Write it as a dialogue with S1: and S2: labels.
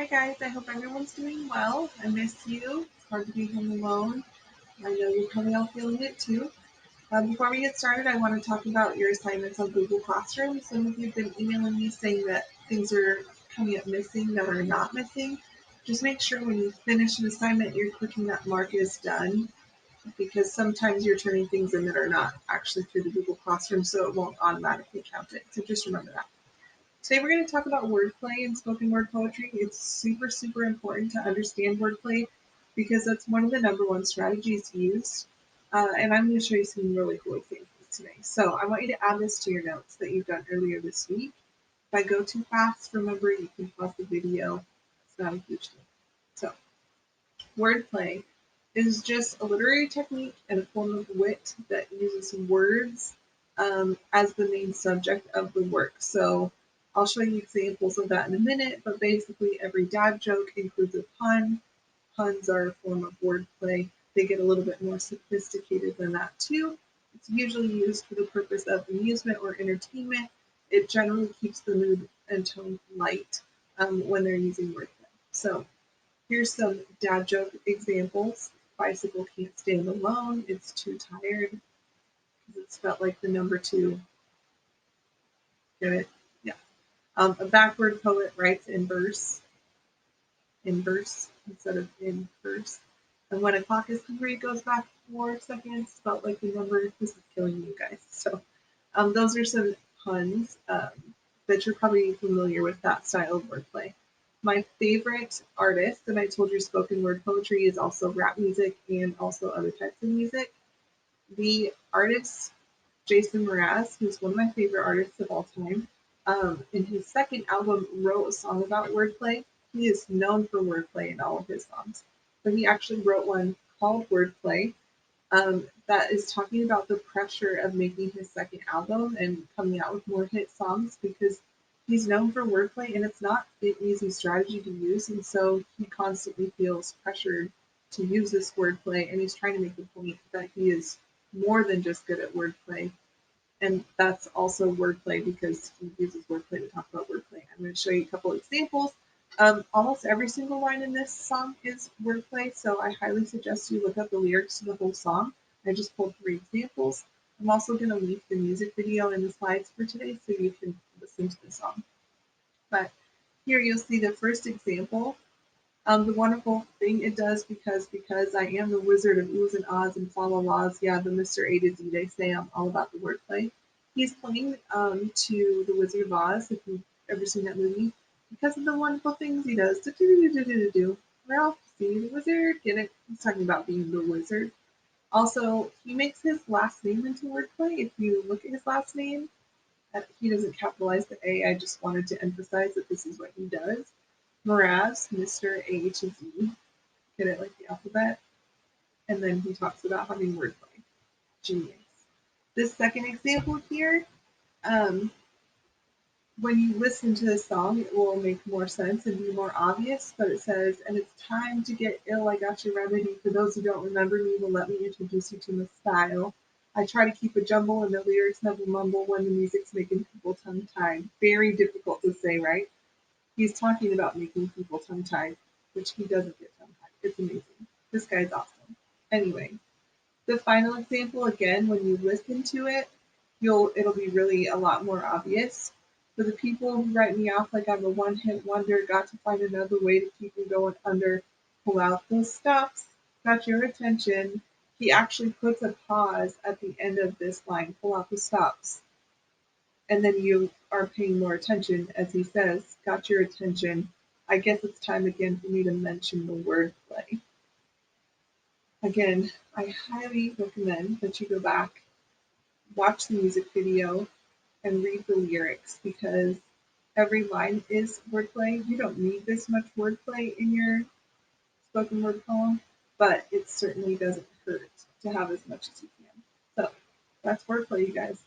S1: Hi guys, I hope everyone's doing well. I miss you. It's hard to be home alone. I know you're probably all feeling it too. Before we get started, I want to talk about your assignments on Google Classroom. Some of you have been emailing me saying that things are coming up missing that are not missing. Just make sure when you finish an assignment, you're clicking that mark is done because sometimes you're turning things in that are not actually through the Google Classroom, so it won't automatically count it. So just remember that. Today we're going to talk about wordplay and spoken word poetry. It's super, super important to understand wordplay because that's one of the number one strategies used. And I'm going to show you some really cool examples today. So I want you to add this to your notes that you've done earlier this week. If I go too fast, remember you can pause the video. It's not a huge deal. So wordplay is just a literary technique and a form of wit that uses words as the main subject of the work. So I'll show you examples of that in a minute, but basically every dad joke includes a pun. Puns are a form of wordplay. They get a little bit more sophisticated than that too. It's usually used for the purpose of amusement or entertainment. It generally keeps the mood and tone light when they're using wordplay. So here's some dad joke examples. Bicycle can't stand alone. It's too tired because it's felt like the number two. Get it? Yeah. A backward poet writes in verse instead of in verse. And when a clock is hungry, it goes back 4 seconds. Felt like the number. This is killing you guys. So those are some puns that you're probably familiar with that style of wordplay. My favorite artist, and I told you spoken word poetry is also rap music and also other types of music. The artist Jason Mraz, who's one of my favorite artists of all time, in his second album wrote a song about wordplay. He is known for wordplay in all of his songs, but he actually wrote one called Wordplay that is talking about the pressure of making his second album and coming out with more hit songs because he's known for wordplay and it's not an easy strategy to use. And so he constantly feels pressured to use this wordplay. And he's trying to make the point that he is more than just good at wordplay. And that's also wordplay because he uses wordplay to talk about wordplay. I'm going to show you a couple examples. Almost every single line in this song is wordplay, so I highly suggest you look up the lyrics to the whole song. I just pulled 3 examples. I'm also going to link the music video in the slides for today so you can listen to the song. But here you'll see the first example. The wonderful thing it does because I am the wizard of oohs and ahs and fa la las, yeah, the Mr. A to Z, they say I'm all about the wordplay. He's playing to the Wizard of Oz, if you've ever seen that movie, because of the wonderful things he does. Do. Ralph, see the wizard, get it? He's talking about being the wizard. Also, he makes his last name into wordplay. If you look at his last name, he doesn't capitalize the A. I just wanted to emphasize that this is what he does. Mraz, Mr. A to Z, get it like the alphabet. And then he talks about having wordplay. Genius. This second example here, um, when you listen to the song, it will make more sense and be more obvious. But it says, and it's time to get ill. I got your remedy. For those who don't remember me, will let me introduce you to my style. I try to keep a jumble and the lyrics never mumble when the music's making people tongue tied. Very difficult to say, right? He's talking about making people tongue tied, which he doesn't get tongue tied. It's amazing. This guy's awesome. Anyway, the final example again, when you listen to it, it'll be really a lot more obvious. For the people who write me off like I'm a one-hit wonder, got to find another way to keep me going under. Pull out those stops, got your attention. He actually puts a pause at the end of this line. Pull out the stops. And then you are paying more attention as he says, got your attention. I guess it's time again for me to mention the wordplay. Again, I highly recommend that you go back, watch the music video, and read the lyrics because every line is wordplay. You don't need this much wordplay in your spoken word poem, but it certainly doesn't hurt to have as much as you can. So that's wordplay, you guys.